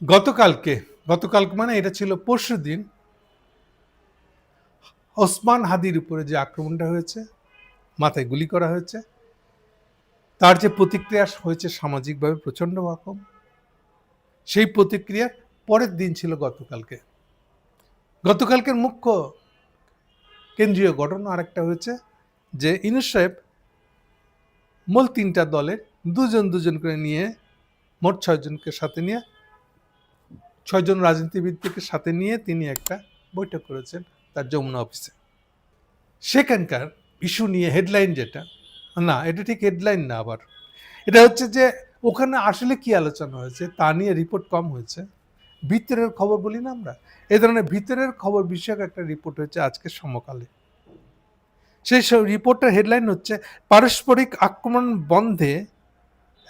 গতকালকে মানে এটা ছিল পরশুদিন, ওসমান হাদির উপরে যে আক্রমণটা হয়েছে, মাথায় গুলি করা হয়েছে, তার যে প্রতিক্রিয়া হয়েছে সামাজিকভাবে প্রচণ্ড রকম, সেই প্রতিক্রিয়ার পরের দিন ছিল গতকালকের মুখ্য কেন্দ্রীয় ঘটনা আরেকটা হয়েছে যে ইউনূস সাহেব মূল তিনটা দলের দুজন করে নিয়ে, মোট 6 জনকে সাথে নিয়ে, 6 জন রাজনীতিবিদকে সাথে নিয়ে তিনি একটা বৈঠক করেছেন তার যমুনা অফিসে। সেখানকার ইস্যু নিয়ে হেডলাইন যেটা, না এটা ঠিক হেডলাইন না, আবার এটা হচ্ছে যে ওখানে আসলে কি আলোচনা হয়েছে তা নিয়ে রিপোর্ট কম হয়েছে। ভিতরের খবর বলি না আমরা, এই ধরনের ভিতরের খবর বিষয়ক একটা রিপোর্ট হয়েছে আজকে সমকালে। সেই রিপোর্টের হেডলাইন হচ্ছে পারস্পরিক আক্রমণ বন্ধে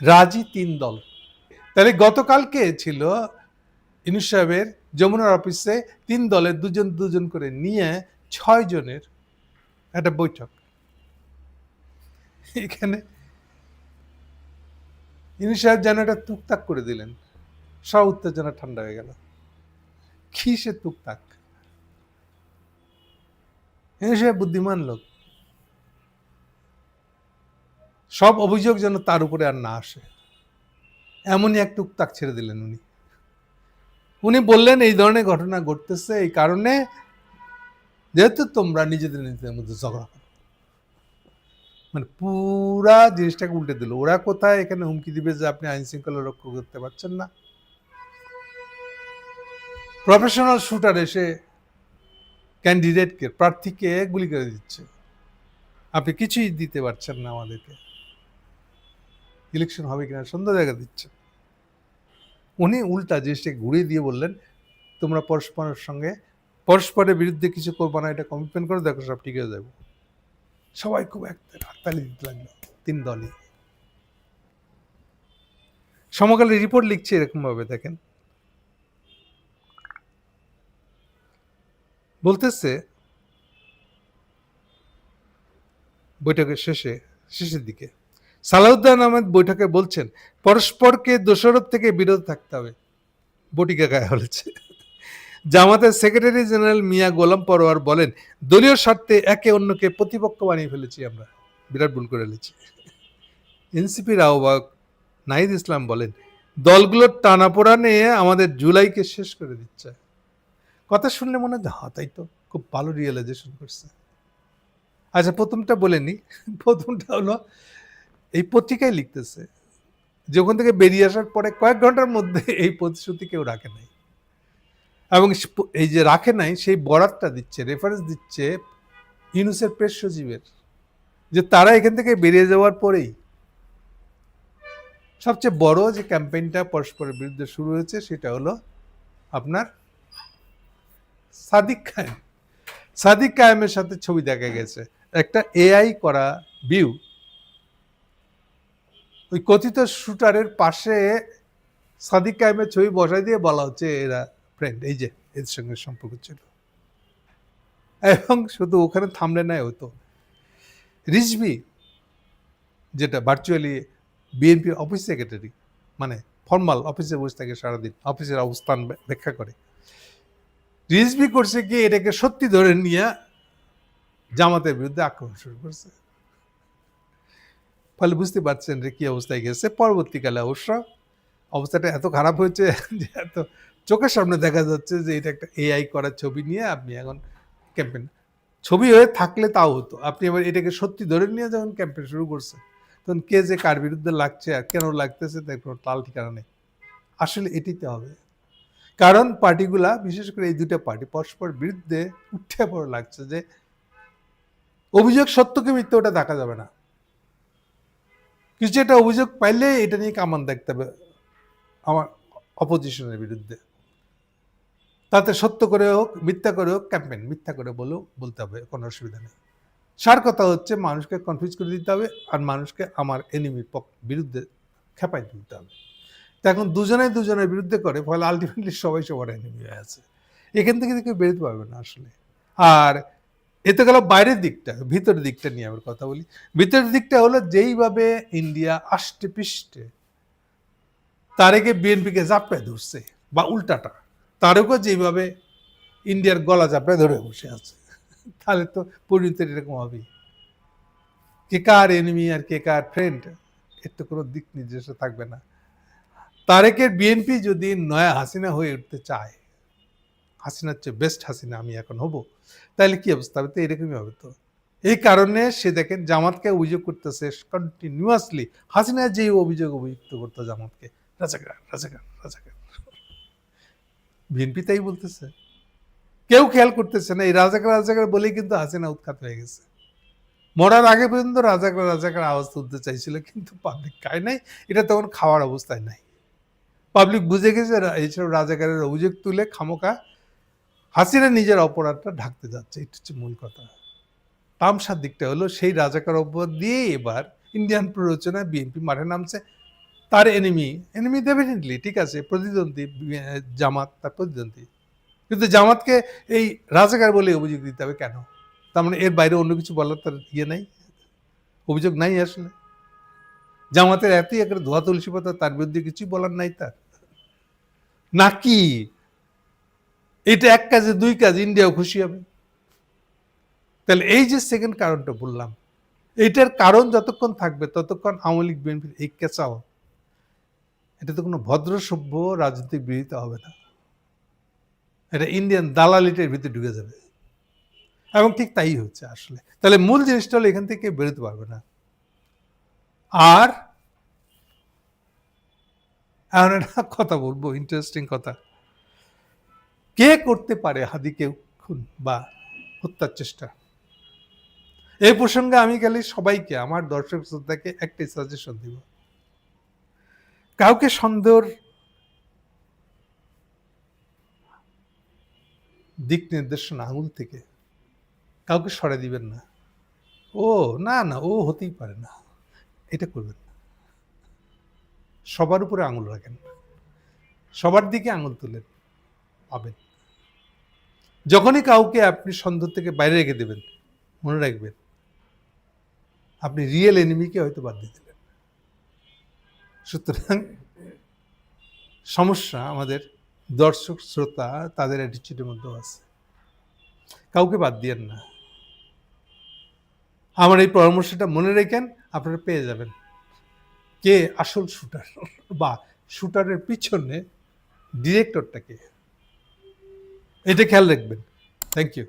রাজি 3 দল। তাহলে গতকালকে ছিল ইউনূস সাহেবের যমুনার অফিসে 3 দলের দুজন করে নিয়ে 6 জনের একটা বৈঠক। এখানে ইউনূস সাহেব যেন এটা তুকতাক করে দিলেন, সব উত্তেজনা ঠান্ডা হয়ে গেল। কি সে তুকতাক? ইউনূস সাহেব বুদ্ধিমান লোক, সব অভিযোগ যেন তার উপরে আর না আসে, এমনই এক টুকটাক ছেড়ে দিলেন উনি বললেন এই ধরনের ঘটনা ঘটতেছে এই কারণে, যেহেতু তোমরা নিজেদের মধ্যে ঝগড়া করো। মানে পুরা জিনিসটাকে উল্টে দিল। ওরা কোথায় এখানে হুমকি দিবে যে আপনি আইন শৃঙ্খলা রক্ষা করতে পারছেন না, প্রফেশনাল শুটার এসে ক্যান্ডিডেটকে, প্রার্থীকে গুলি করে দিচ্ছে, আপনি কিছুই দিতে পারছেন না আমাদেরকে, ইলেকশন হবে কিনা সন্দেহ দেখা দিচ্ছে। উনি উল্টা জিনিসটাকে ঘুরিয়ে দিয়ে বললেন তোমরা পরস্পরের বিরুদ্ধে কিছু করবো না, এটা কমিটমেন্ট করে দেখো সব ঠিক হয়ে যাবে। সবাই খুব হাততালি দিতে লাগলো, 3 দলই। সমকালে রিপোর্ট লিখছে এরকম ভাবে, দেখেন বলতেছে বৈঠকের শেষের দিকে সালাউদ্দিন আহমেদ বৈঠকে বলছেন পরস্পরকে দোষারোপ থেকে বিরত থাকতে হবে। বটিকা গায়ে হলেছে। জামাতের সেক্রেটারি জেনারেল মিয়া গোলাম পরোয়ার বলেন দলীয় স্বার্থে একে অন্যকে প্রতিপক্ষ বানিয়ে ফেলেছি, আমরা বিরাট ভুল করে ফেলেছি। এনসিপির আহ্বায়ক নাহিদ ইসলাম বলেন দলগুলোর টানাপোড়েনে আমাদের জুলাইকে শেষ করে দিচ্ছে। কথা শুনলে মনে হয় হ্যাঁ তাই তো, খুব ভালো রিয়েলাইজেশন করছে। আচ্ছা প্রথমটা বলে নি, প্রথমটা হলো এই পত্রিকায় লিখতেছে যে ওখান থেকে বেরিয়ে আসার পরে কয়েক ঘন্টার মধ্যে এই প্রতিশ্রুতি কেউ রাখে নাই, এবং এই যে রাখে নাই সেই বরাতটা দিচ্ছে, রেফারেন্স দিচ্ছে ইউনূসের প্রেস সচিবের, যে তারা এখান থেকে বেরিয়ে যাওয়ার পরেই সবচেয়ে বড় যে ক্যাম্পেইনটা পরস্পরের বিরুদ্ধে শুরু হয়েছে সেটা হলো আপনার সাদিক কায়েমের সাথে ছবি দেখা গেছে, একটা এআই করা ভিউ, ওই কথিত শুটারের পাশে সাদিক কায়েমের ছবি বসাই দিয়ে বলা হচ্ছে এরা ফ্রেন্ড, এই যে এদের সঙ্গে সম্পর্ক ছিল। এবং শুধু ওখানে থামলে নাই, হতো রিজভি যেটা ভার্চুয়ালি বিএনপির অফিস সেক্রেটারি, মানে ফর্মাল অফিসে বসে থাকে সারাদিন, অফিসের অবস্থান ব্যাখ্যা করে, রিজভি করছে কি এটাকে সত্যি ধরে নিয়ে জামাতের বিরুদ্ধে আক্রমণ শুরু করছে। ফলে বুঝতে পারছেন যে কি অবস্থায় গেছে। পরবর্তীকালে অবশ্য অবস্থাটা এত খারাপ হয়েছে যে এত চোখের সামনে দেখা যাচ্ছে যে এটা একটা এআই করার ছবি নিয়ে আপনি এখন ক্যাম্পেইন, ছবি হয়ে থাকলে তাও হতো, আপনি এবার এটাকে সত্যি ধরে নিয়ে যখন ক্যাম্পেইন শুরু করছে তখন কে যে কার বিরুদ্ধে লাগছে আর কেন লাগতেছে তার কোনো তাল ঠিকানা নেই। আসলে এটিতে হবে, কারণ পার্টিগুলা, বিশেষ করে এই দুটো পার্টি পরস্পর বিরুদ্ধে উঠে পড়ে লাগছে যে অভিযোগ সত্যকে মিথ্যে ওটা দেখা যাবে না, কিছু একটা অভিযোগ পাইলে এটা নিয়ে কামান দেখতে হবে আমার অপোজিশনের বিরুদ্ধে, তাতে সত্য করে হোক মিথ্যা করে হোক ক্যাম্পেইন, মিথ্যা করে বলেও বলতে হবে, কোনো অসুবিধা নেই। সার কথা হচ্ছে মানুষকে কনফিউজ করে দিতে হবে আর মানুষকে আমার এনিমির বিরুদ্ধে খেপাই দিতে হবে। তো এখন দুজনের বিরুদ্ধে করে, ফলে আলটিমেটলি সবাই সবার এনিমি হয়ে আছে, এখান থেকে কেউ বেরোতে পারবে না আসলে। আর এতে গেল বাইরের দিকটা, ভিতরের দিকটা নিয়ে আবার কথা বলি। ভিতরের দিকটা হলো যেইভাবে ইন্ডিয়া আষ্টে পৃষ্ঠে তারেকে বিএনপিকে জাপড়ে ধরছে, বা উল্টাটা তারেকও যেভাবে ইন্ডিয়ার গলা চাপড়ে ধরে বসে আছে, তাহলে তো পরিণতি এরকম হবেই। কে কার এনিমি আর কে কার ফ্রেন্ড, এর তো কোনো দিক নির্দেশ থাকবে না। তারেকের বিএনপি যদি নয়া হাসিনা হয়ে উঠতে চায়, হাসিনার চেয়ে বেস্ট হাসিনা আমি এখন হব, তাহলে কি অবস্থা হবে? তো এরকমই হবে। তো এই কারণে সে দেখেন জামাতকে অভিযোগ করতেছে কন্টিনিউয়াসলি, হাসিনা যে অভিযুক্ত করতো জামাতকে, রাজাকার রাজাকার রাজাকার, বিএনপি তাই বলতেছে, কেউ খেয়াল করতেছে না। এই রাজাকার রাজাকার বলেই কিন্তু হাসিনা উৎখাত হয়ে গেছে। মরার আগে পর্যন্ত রাজাকার রাজাকার আওয়াজ তুলতে চাইছিল, কিন্তু পাবলিক খায় নাই, এটা তখন খাওয়ার অবস্থায় নাই। পাবলিক বুঝে গেছে এইসব রাজাকারের অভিযোগ তুলে খামোকা হাসিনা নিজের অপরাধটা ঢাকতে যাচ্ছে, এটা হচ্ছে মূল কথা। তামসার দিকটা হলো সেই রাজাকার অপরাধ দিয়ে এবার ইন্ডিয়ান প্ররোচনায় বিএনপি মাঠে নামছে। তার এনিমি ডেফিনেটলি ঠিক আছে, প্রতিদ্বন্দ্বী জামাত তার প্রতিদ্বন্দ্বী, কিন্তু জামাতকে এই রাজাকার বলে অভিযোগ দিতে হবে কেন? তার মানে এর বাইরে অন্য কিছু বলার তার নাই, অভিযোগ নাই আসলে। জামাতের এতই একটা ধোয়া তুলসী পাতা, তার বিরুদ্ধে কিছুই বলার নাই তার নাকি? এটা এক কাজে দুই কাজ, ইন্ডিয়াও খুশি হবে। তাহলে এই যে সেকেন্ড কারণটা বললাম, এইটার কারণ যতক্ষণ থাকবে ততক্ষণ আওয়ামী লীগ বিএনপির এই কেঁচাও, এটা তো কোনো ভদ্র সভ্য রাজনৈতিক বিরোধিতা হবে না, এটা ইন্ডিয়ান দালালিটের ভিতরে ঢুকে যাবে। এবং ঠিক তাই হচ্ছে আসলে। তাহলে মূল জিনিসটা হলো এখান থেকে বেরোতে পারবে না। আর এমন একটা কথা বলবো, ইন্টারেস্টিং কথা, কে করতে পারে হাদিকে খুন বা হত্যার চেষ্টা? এই প্রসঙ্গে আমি গেলে সবাইকে, আমার দর্শক শ্রোতাকে একটাই সাজেশন দিব, কাউকে সন্দেহর দিক নির্দেশনা আঙুল থেকে কাউকে সরে দিবেন না। ও না না, ও হতেই পারে না, এটা করবেন না। সবার উপরে আঙুল রাখেন, সবার দিকে আঙুল তুলেন, পাবেন। যখনই কাউকে আপনি সন্দেহ থেকে বাইরে রেখে দেবেন, মনে রাখবেন আপনি রিয়েল এনিমিকে হয়তো বাদ দিয়ে দিলেন। সুতরাং সমস্যা আমাদের দর্শক শ্রোতা তাদের অ্যাটিচিউডের মধ্যেও আছে। কাউকে বাদ দিয়েন না। আমার এই পরামর্শটা মনে রেখেন, আপনারা পেয়ে যাবেন কে আসল শুটার বা শুটারের পিছনে ডিরেক্টরটা কে, এটা খেয়াল রাখবেন। Thank you.